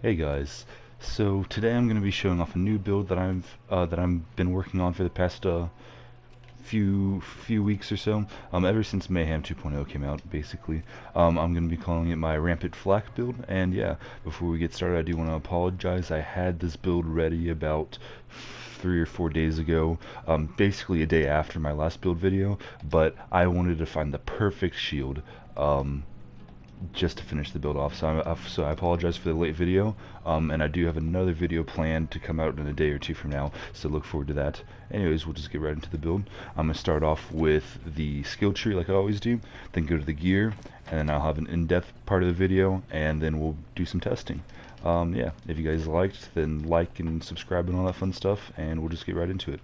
Hey guys, so today I'm going to be showing off a new build that I've been working on for the past few weeks or so. Ever since Mayhem 2.0 came out, basically. I'm going to be calling it my Rampant Flak build. And yeah, before we get started, I do want to apologize. I had this build ready about 3 or 4 days ago, basically a day after my last build video, but I wanted to find the perfect shield. Just to finish the build off. So I apologize for the late video, and I do have another video planned to come out in a day or two from now, so look forward to that. Anyways, we'll just get right into the build. I'm going to start off with the skill tree like I always do, then go to the gear, and then I'll have an in-depth part of the video, and then we'll do some testing. Yeah, if you guys liked, then like and subscribe and all that fun stuff, and we'll just get right into it.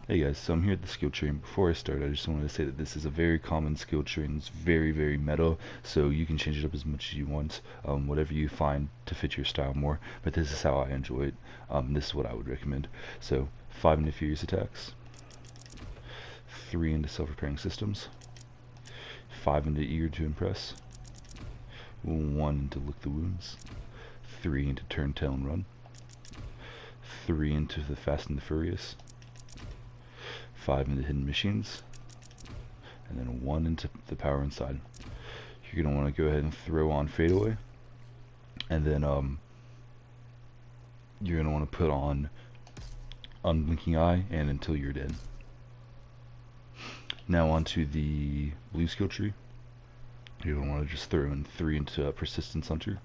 Hey guys, so I'm here at the skill tree, and before I start I just wanted to say that this is a very common skill tree and it's very meta, so you can change it up as much as you want, whatever you find to fit your style more, but this is how I enjoy it. This is what I would recommend. So 5 into furious attacks, 3 into self-repairing systems, 5 into eager to impress, 1 into lick the wounds, 3 into turn, tail, and run, 3 into the fast and the furious, 5 into hidden machines, and then 1 into the power inside. You're going to want to go ahead and throw on fadeaway, and then you're going to want to put on unblinking eye and until you're dead. Now onto the blue skill tree. You're going to want to just throw in 3 into persistence hunter.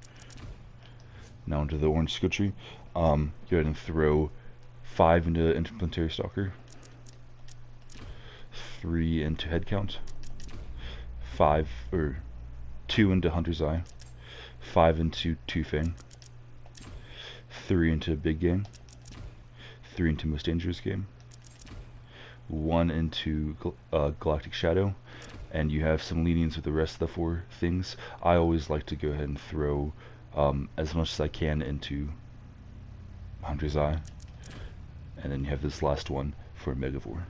Now onto the orange skill tree. Go ahead and throw 5 into interplanetary stalker, 3 into head count, 2 into hunter's eye, 5 into two fang, 3 into big game, 3 into most dangerous game, 1 into galactic shadow, and you have some leanings with the rest of the 4 things. I always like to go ahead and throw as much as I can into hunter's eye, and then you have this last one for megavore.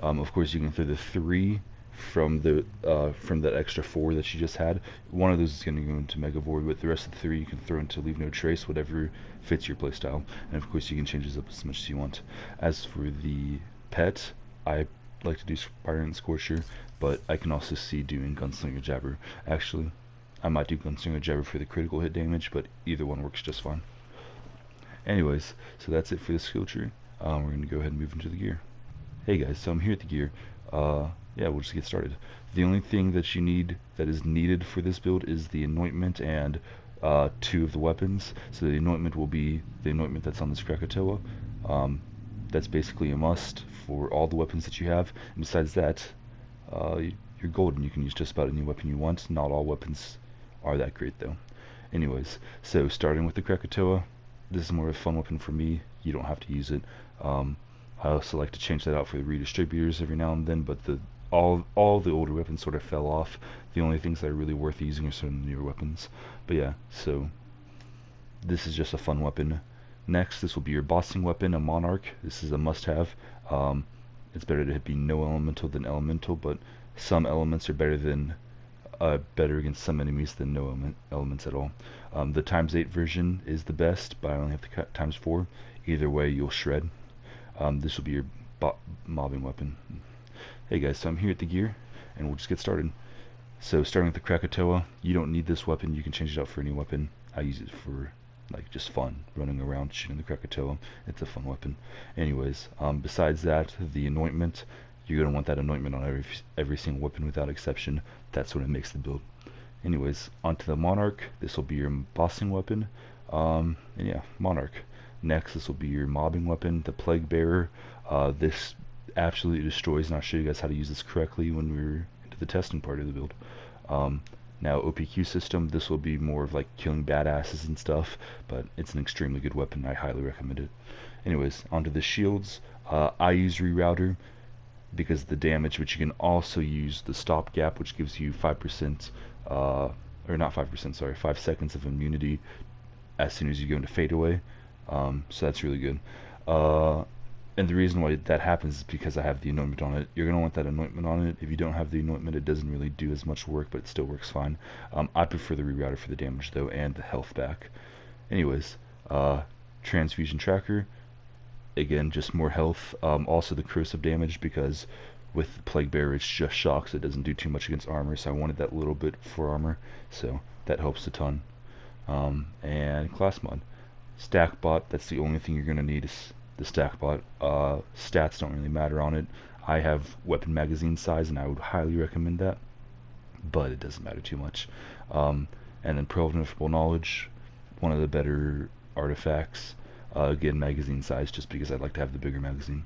Of course, you can throw the 3 from that extra 4 that you just had. One of those is going to go into Megavore, but the rest of the 3 you can throw into Leave No Trace, whatever fits your playstyle. And of course, you can change this up as much as you want. As for the pet, I like to do Fire and Scorcher, but I can also see doing Gunslinger Jabber. Actually, I might do Gunslinger Jabber for the critical hit damage, but either one works just fine. Anyways, so that's it for the skill tree. We're going to go ahead and move into the gear. Hey guys, so I'm here at the gear. Yeah, we'll just get started. The only thing that is needed for this build is the anointment and 2 of the weapons. So the anointment will be the anointment that's on this Krakatoa. That's basically a must for all the weapons that you have. And besides that, you're golden. You can use just about any weapon you want. Not all weapons are that great though. Anyways, so starting with the Krakatoa, this is more of a fun weapon for me. You don't have to use it. I also like to change that out for the redistributors every now and then, but all the older weapons sort of fell off. The only things that are really worth using are some of the newer weapons. But yeah, so this is just a fun weapon. Next, this will be your bossing weapon, a Monarch. This is a must-have. It's better to be no elemental than elemental, but some elements are better against some enemies than no elements at all. The ×8 version is the best, but I only have the ×4. Either way, you'll shred. This will be your mobbing weapon. Hey guys, so I'm here at the gear, and we'll just get started. So starting with the Krakatoa, you don't need this weapon. You can change it out for any weapon. I use it for like just fun, running around shooting the Krakatoa. It's a fun weapon. Anyways, besides that, the anointment, you're gonna want that anointment on every single weapon without exception. That's what makes the build. Anyways, onto the Monarch. This will be your bossing weapon. And yeah, Monarch. Next, this will be your mobbing weapon, the Plague Bearer. This absolutely destroys, and I'll show you guys how to use this correctly when we're into the testing part of the build. Now, OPQ system, this will be more of like killing badasses and stuff, but it's an extremely good weapon. I highly recommend it. Anyways, onto the shields. I use Rerouter because of the damage, but you can also use the Stopgap, which gives you 5%, or not 5%, sorry, 5 seconds of immunity as soon as you go into fadeaway. So that's really good. And the reason why that happens is because I have the anointment on it. You're going to want that anointment on it. If you don't have the anointment, it doesn't really do as much work, but it still works fine. I prefer the rerouter for the damage though, and the health back. Anyways, transfusion tracker, again, just more health. Also the corrosive damage, because with the plague bearer it's just shocks, it doesn't do too much against armor, so I wanted that little bit for armor, so that helps a ton. And class mod, stack bot, that's the only thing you're going to need is the stack bot. Stats don't really matter on it. I have weapon magazine size and I would highly recommend that, but it doesn't matter too much. And then Pearl of Ineffable Knowledge, one of the better artifacts. Again, magazine size, just because I'd like to have the bigger magazine.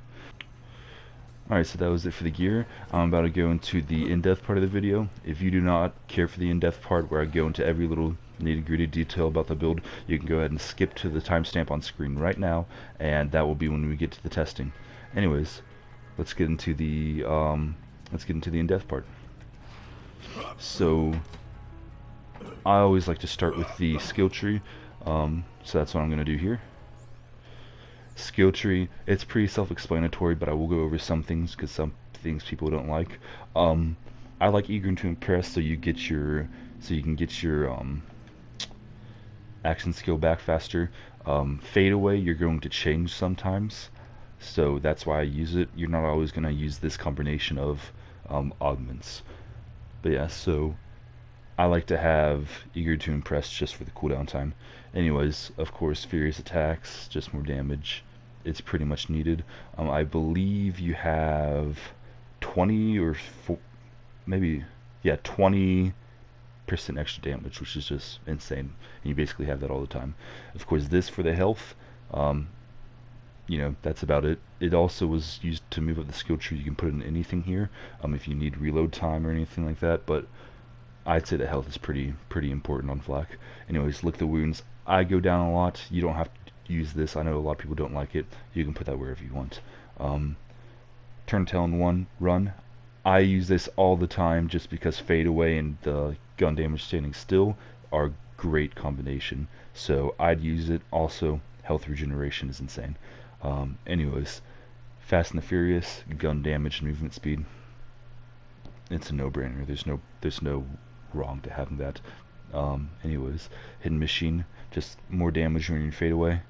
Alright, so that was it for the gear. I'm about to go into the in-depth part of the video. If you do not care for the in-depth part where I go into every little nitty-gritty detail about the build, you can go ahead and skip to the timestamp on screen right now, and that will be when we get to the testing. Anyways, let's get into the in-depth part. So I always like to start with the skill tree, so that's what I'm going to do here. Skill tree, it's pretty self-explanatory, but I will go over some things because some things people don't like. I like eager to impress, so you can get your action skill back faster. Fade away, you're going to change sometimes, so that's why I use it. You're not always going to use this combination of augments. But yeah, so I like to have eager to impress just for the cooldown time. Anyways, of course, furious attacks, just more damage. It's pretty much needed. I believe you have 20 or 20% extra damage, which is just insane. And you basically have that all the time. Of course, this for the health, you know, that's about it. It also was used to move up the skill tree. You can put it in anything here, if you need reload time or anything like that, but I'd say the health is pretty important on Flak. Anyways, look at the wounds. I go down a lot. You don't have to use this. I know a lot of people don't like it. You can put that wherever you want. Turn tail in one, run. I use this all the time just because fade away and the gun damage standing still are great combination. So I'd use it. Also, health regeneration is insane. Anyways, Fast and the Furious, gun damage and movement speed. It's a no-brainer. There's no wrong to having that. Anyways, Hidden Machine, just more damage when you fade away,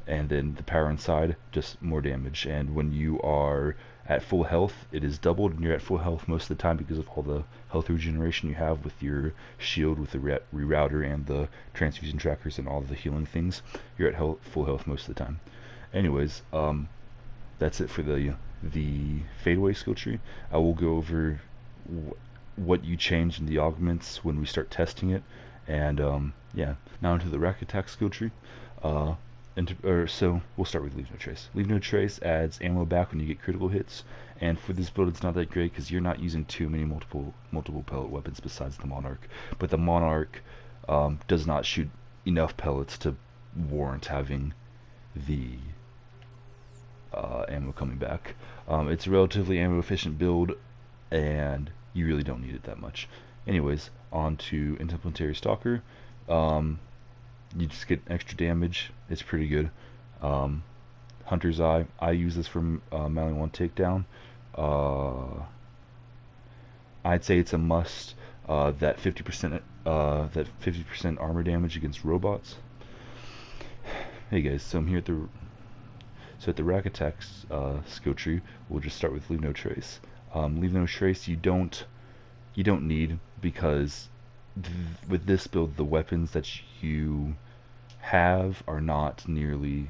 and then the power inside, just more damage. And when you are at full health, it is doubled, and you're at full health most of the time because of all the health regeneration you have with your shield, with the rerouter and the transfusion trackers and all the healing things. You're at full health most of the time. Anyways, that's it for the fadeaway skill tree. I will go over what you change in the augments when we start testing it, and yeah, now into the rack attack skill tree. So we'll start with Leave No Trace. Leave No Trace adds ammo back when you get critical hits, and for this build it's not that great because you're not using too many multiple pellet weapons besides the Monarch, but the Monarch does not shoot enough pellets to warrant having the ammo coming back. It's a relatively ammo efficient build, and you really don't need it that much. Anyways, on to Interplanetary Stalker. You just get extra damage. It's pretty good. Hunter's Eye. I use this for Mailing 1 takedown. I'd say it's a must. That 50% armor damage against robots. Hey guys, so I'm here at the rack attacks skill tree. We'll just start with Leave No Trace. Leave No Trace you don't need, because with this build the weapons that you have are not nearly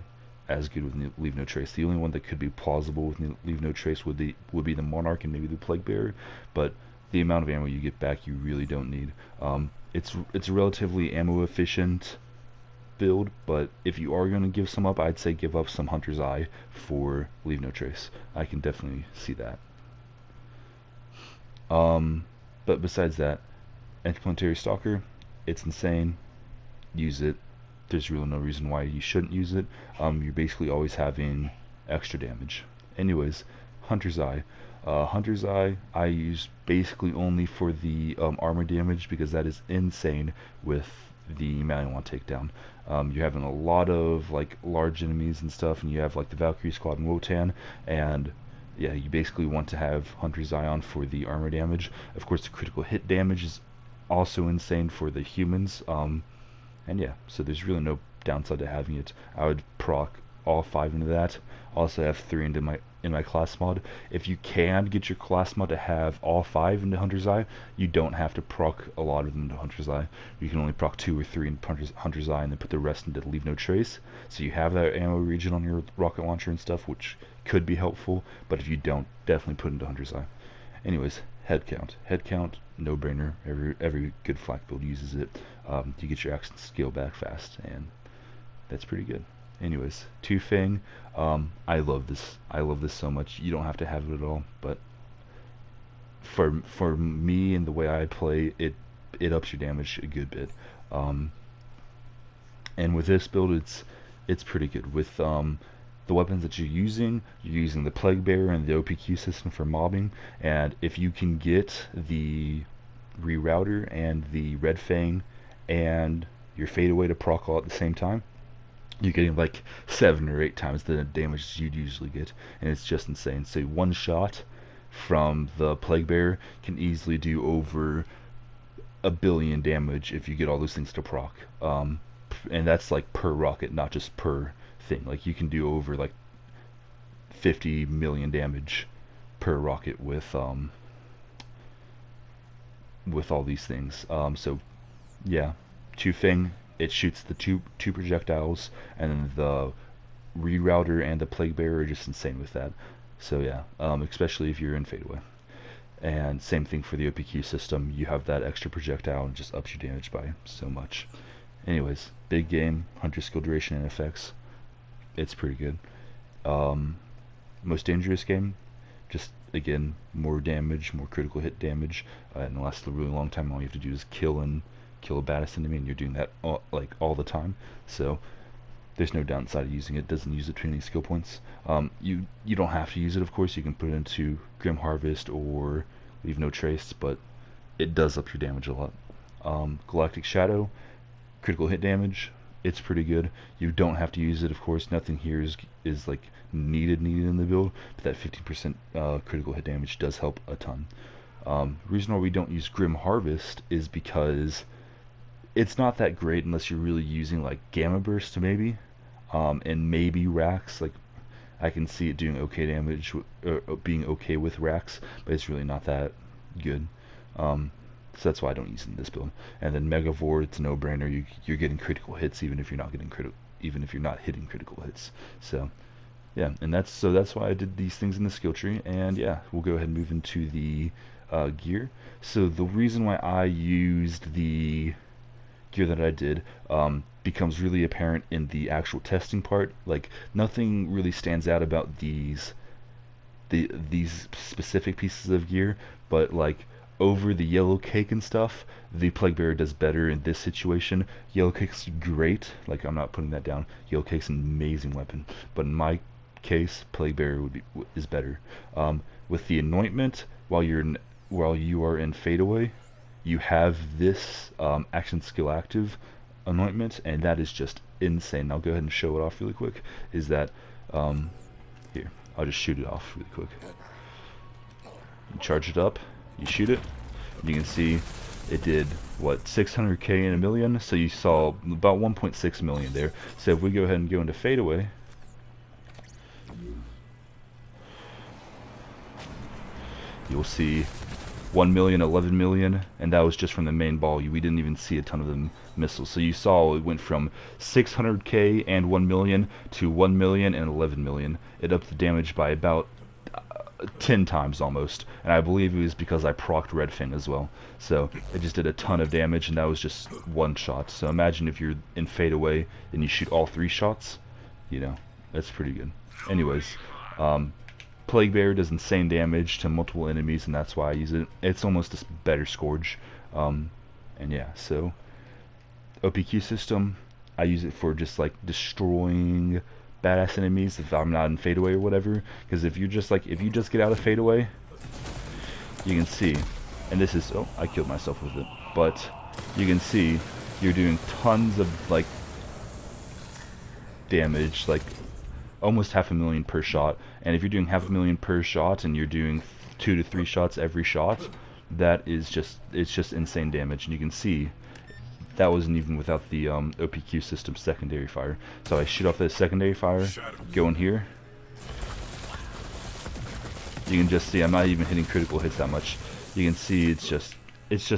as good with Leave No Trace. The only one that could be plausible with Leave No Trace would be the Monarch and maybe the Plague Bearer, but the amount of ammo you get back you really don't need. It's a relatively ammo efficient build, but if you are going to give some up, I'd say give up some Hunter's Eye for Leave No Trace. I can definitely see that. But besides that, Interplanetary Stalker, it's insane. Use it. There's really no reason why you shouldn't use it. You're basically always having extra damage. Anyways, Hunter's Eye. Hunter's Eye I use basically only for the armor damage, because that is insane with the Mailing 1 takedown. You're having a lot of like large enemies and stuff, and you have like the Valkyrie Squad and Wotan, and yeah, you basically want to have Hunter's Eye on for the armor damage. Of course, the critical hit damage is also insane for the humans. And yeah, so there's really no downside to having it. I would proc all 5 into that. Also have 3 into my class mod. If you can get your class mod to have all 5 into Hunter's Eye, you don't have to proc a lot of them into Hunter's Eye. You can only proc 2 or 3 into Hunter's Eye and then put the rest into Leave No Trace. So you have that ammo regen on your rocket launcher and stuff, which could be helpful, but if you don't, definitely put into Hunter's Eye. Anyways, head count. Head count, no brainer. Every good flak build uses it. You get your action skill back fast, and that's pretty good. Anyways, 2-Fang, I love this. I love this so much. You don't have to have it at all, but for me and the way I play, it ups your damage a good bit. And with this build, it's pretty good. With the weapons that you're using the Plague Bearer and the OPQ system for mobbing, and if you can get the Rerouter and the Red Fang and your Fadeaway to proc all at the same time, you're getting like 7 or 8 times the damage you'd usually get, and it's just insane. So one shot from the Plague Bearer can easily do over 1 billion damage if you get all those things to proc. And that's like per rocket, not just per thing. Like you can do over like 50 million damage per rocket with all these things. So yeah, 2-Fang, it shoots the two projectiles, and then the Rerouter and the Plague Bearer are just insane with that. So yeah, especially if you're in Fadeaway. And same thing for the OPQ system. You have that extra projectile and just ups your damage by so much. Anyways, big game, Hunter skill duration and effects. It's pretty good. Most dangerous game, just again more damage, more critical hit damage, and it lasts a really long time. All you have to do is kill a baddest enemy, and you're doing that all the time. So there's no downside of using it. It doesn't use it to any skill points. You don't have to use it, of course. You can put it into Grim Harvest or Leave No Trace, but it does up your damage a lot. Galactic Shadow, critical hit damage, it's pretty good. You don't have to use it, of course. Nothing here is like needed in the build, but that 15% critical hit damage does help a ton. Reason why we don't use Grim Harvest is because it's not that great unless you're really using like Gamma Burst maybe, and maybe Racks. Like I can see it doing okay damage, being okay with Racks, but it's really not that good. So that's why I don't use it in this build. And then Megavore, it's a no-brainer. You're getting critical hits even if you're not hitting critical hits. So yeah, and that's why I did these things in the skill tree. And yeah, we'll go ahead and move into the gear. So the reason why I used the gear that I did becomes really apparent in the actual testing part. Like nothing really stands out about these specific pieces of gear, but like over the Yellow Cake and stuff, the Plague Bearer does better in this situation. Yellow Cake's great, like I'm not putting that down. Yellow Cake's an amazing weapon, but in my case, Plague Bearer is better. With the anointment, while you are in Fadeaway, you have this action skill active anointment, and that is just insane. I'll go ahead and show it off really quick. Is that here? I'll just shoot it off really quick. You charge it up. You shoot it, you can see it did what, 600k in a million, so you saw about 1.6 million there. So if we go ahead and go into Fadeaway, you'll see 1 million, 11 million, and that was just from the main ball. We didn't even see a ton of the missiles. So you saw it went from 600k and 1 million to 1 million and 11 million. It upped the damage by about 10 times almost, and I believe it was because I procced Red Fang as well. So it just did a ton of damage, and that was just one shot. So imagine if you're in Fadeaway and you shoot all 3 shots, you know, that's pretty good. Anyways, Plague Bearer does insane damage to multiple enemies, and that's why I use it. It's almost a better Scourge. And yeah, so OPQ system, I use it for just like destroying badass enemies if I'm not in Fadeaway or whatever. Because if you just get out of Fadeaway, you can see, and this is, oh, I killed myself with it, but you can see you're doing tons of like damage, like almost 500,000 per shot. And if you're doing 500,000 per shot and you're doing 2 to 3 shots every shot, that is just, it's just insane damage. And you can see that wasn't even without the OPQ system secondary fire. So I shoot off that secondary fire, go in here. You can just see I'm not even hitting critical hits that much. You can see it's just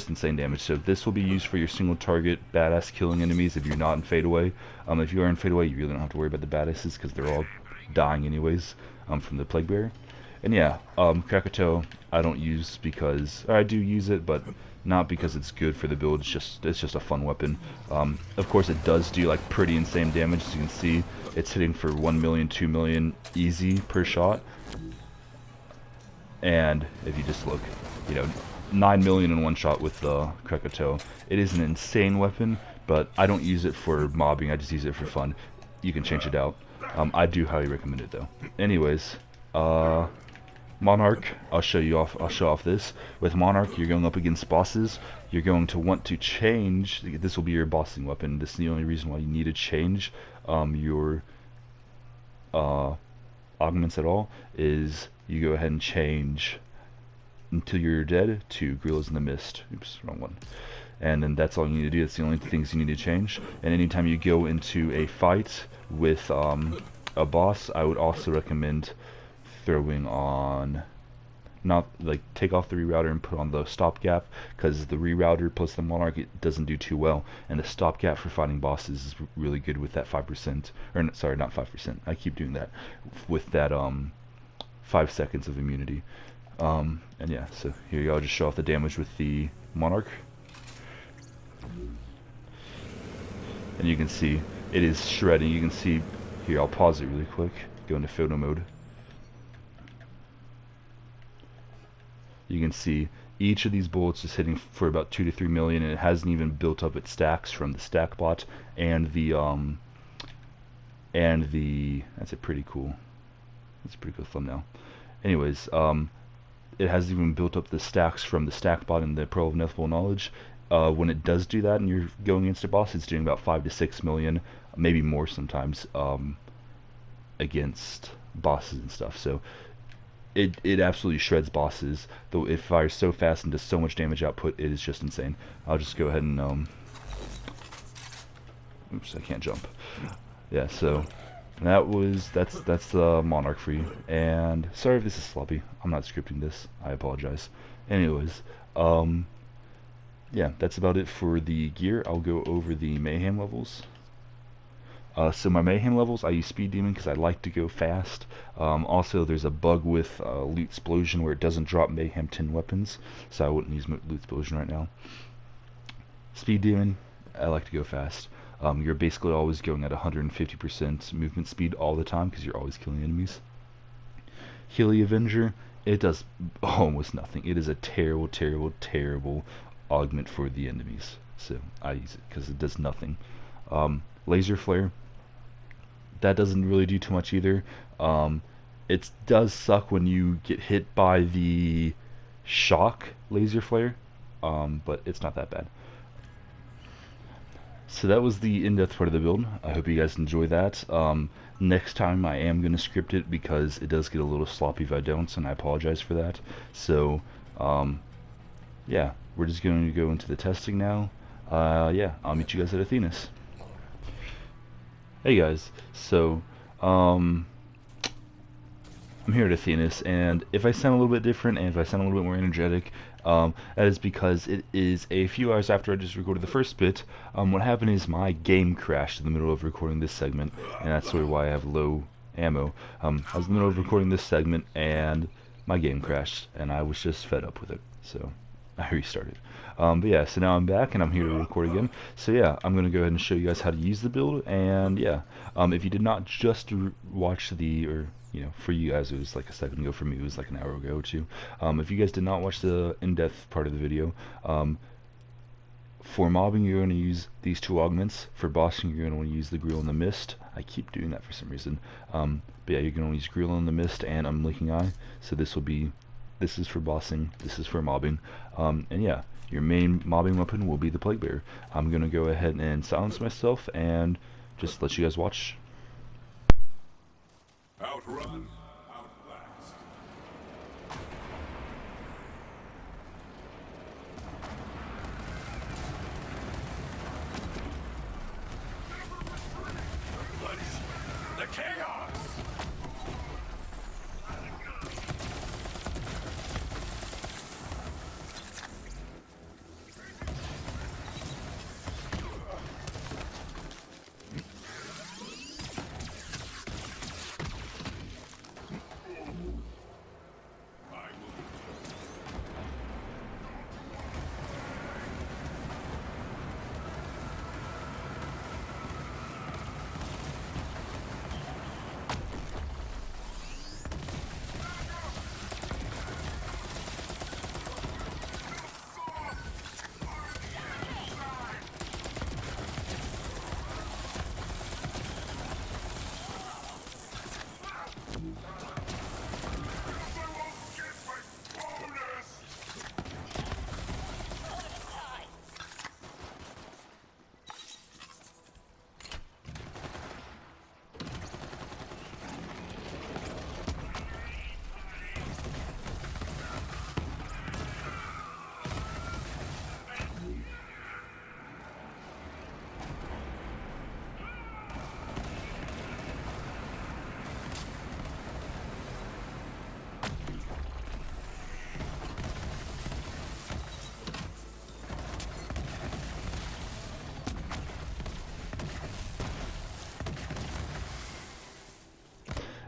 insane damage. So this will be used for your single target badass killing enemies if you're not in fadeaway. If you are in fadeaway, you really don't have to worry about the badasses because they're all dying anyways from the plague bearer. And yeah, Krakatoa I don't use because, or I do use it, but not because it's good for the build. It's just a fun weapon. Of course, it does do like pretty insane damage. As you can see, it's hitting for 1 million, 2 million easy per shot. And if you just look, you know, 9 million in one shot with the Krakatoa. It is an insane weapon, but I don't use it for mobbing. I just use it for fun. You can change it out. I do highly recommend it though. Anyways, Monarch, I'll show off this. With Monarch, you're going up against bosses. You're going to want to change. This will be your bossing weapon. This is the only reason why you need to change your augments at all. Is you go ahead and change Until You're Dead to Gorillas in the Mist. Oops, wrong one. And then that's all you need to do. That's the only things you need to change. And anytime you go into a fight with a boss, I would also recommend throwing on, not like take off the rerouter and put on the stopgap, because the rerouter plus the Monarch, it doesn't do too well, and the stopgap for fighting bosses is really good with that 5%, or sorry, not 5%, I keep doing that, with that 5 seconds of immunity. And yeah, so here you go, I'll just show off the damage with the Monarch. And you can see it is shredding. You can see here, I'll pause it really quick, go into photo mode. You can see each of these bullets is hitting for about 2 to 3 million, and it hasn't even built up its stacks from the stack bot and the that's a pretty cool thumbnail. Anyways, it hasn't even built up the stacks from the stack bot and the Pearl of Ineffable Knowledge. When it does do that and you're going against a boss, it's doing about 5 to 6 million, maybe more sometimes, against bosses and stuff. So it absolutely shreds bosses, though it fires so fast and does so much damage output, it is just insane. I'll just go ahead and oops, I can't jump. Yeah, so that's the Monarch for you. And sorry if this is sloppy, I'm not scripting this, I apologize. Anyways, yeah, that's about it for the gear. I'll go over the mayhem levels. So my mayhem levels, I use Speed Demon because I like to go fast. Also, there's a bug with Loot Explosion where it doesn't drop mayhem 10 weapons, so I wouldn't use Loot Explosion right now. Speed Demon, I like to go fast. You're basically always going at 150% movement speed all the time because you're always killing enemies. Healy Avenger, it does almost nothing. It is a terrible, terrible, terrible augment for the enemies, so I use it because it does nothing. Laser Flare, that doesn't really do too much either. It does suck when you get hit by the shock laser flare, but it's not that bad. So that was the in-depth part of the build. I hope you guys enjoy that. Next time I am going to script it because it does get a little sloppy if I don't, and I apologize for that. So yeah, we're just going to go into the testing now. Yeah, I'll meet you guys at Athena's. Hey guys, so I'm here at Athena's, and if I sound a little bit different and if I sound a little bit more energetic, that is because it is a few hours after I just recorded the first bit. What happened is my game crashed in the middle of recording this segment, and that's sort of why I have low ammo. I was in the middle of recording this segment and my game crashed, and I was just fed up with it, so I restarted. But yeah, so now I'm back and I'm here to record again. So yeah, I'm going to go ahead and show you guys how to use the build. And yeah, if you did not just watch the, or you know, for you guys it was like a second ago, for me it was like an hour ago or two. If you guys did not watch the in-depth part of the video, for mobbing you're going to use these two augments. For bossing you're going to want to use the Gorilla in the Mist. I keep doing that for some reason. But yeah, you're going to use Gorilla in the Mist and Unblinking Eye. So this is for bossing, this is for mobbing, and yeah, your main mobbing weapon will be the Plague Bearer. I'm going to go ahead and silence myself and just let you guys watch. Outrun, outlast.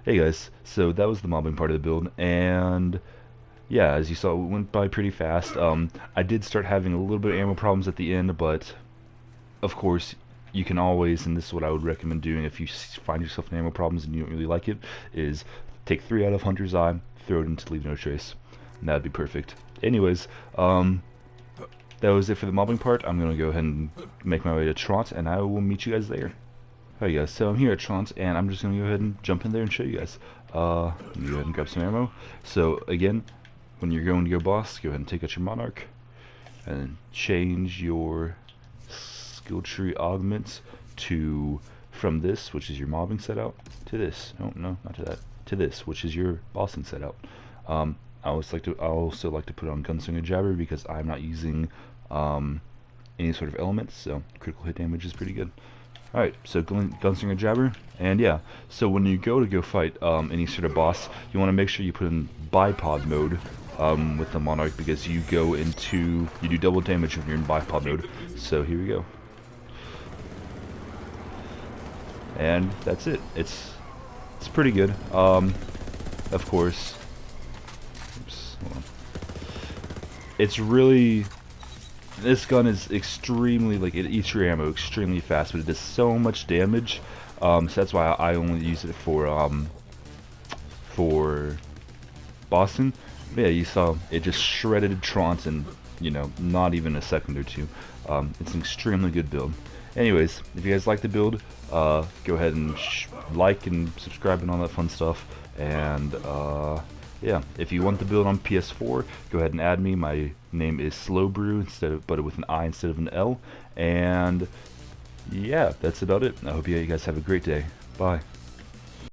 Hey guys, so that was the mobbing part of the build, and yeah, as you saw, it went by pretty fast. I did start having a little bit of ammo problems at the end, but of course, you can always, and this is what I would recommend doing if you find yourself in ammo problems and you don't really like it, is take 3 out of Hunter's Eye, throw it into Leave No Trace, and that'd be perfect. Anyways, that was it for the mobbing part. I'm gonna go ahead and make my way to Trant, and I will meet you guys there. Alright guys, so I'm here at Trant, and I'm just gonna go ahead and jump in there and show you guys. Let me go ahead and grab some ammo. So again, when you're going to go boss, go ahead and take out your Monarch, and change your skill tree augments to, from this, which is your mobbing setup, to this. No, not to that. To this, which is your bossing setup. I also like to put on Gunslinger Jabber because I'm not using any sort of elements, so critical hit damage is pretty good. Alright, so Gunslinger Jabber, and yeah, so when you go fight any sort of boss, you want to make sure you put in bipod mode with the Monarch, because you do double damage when you're in bipod mode. So here we go. And that's it. It's pretty good. Of course, oops, hold on. It's really, this gun is extremely, like, it eats your ammo extremely fast, but it does so much damage. So that's why I only use it for bossing. But yeah, you saw it just shredded Trant in, you know, not even a second or two. It's an extremely good build. Anyways, if you guys like the build, go ahead and like and subscribe and all that fun stuff. And yeah, if you want the build on PS4, go ahead and add me. My name is Slowbrew, but with an I instead of an L. And yeah, that's about it. I hope you guys have a great day. Bye.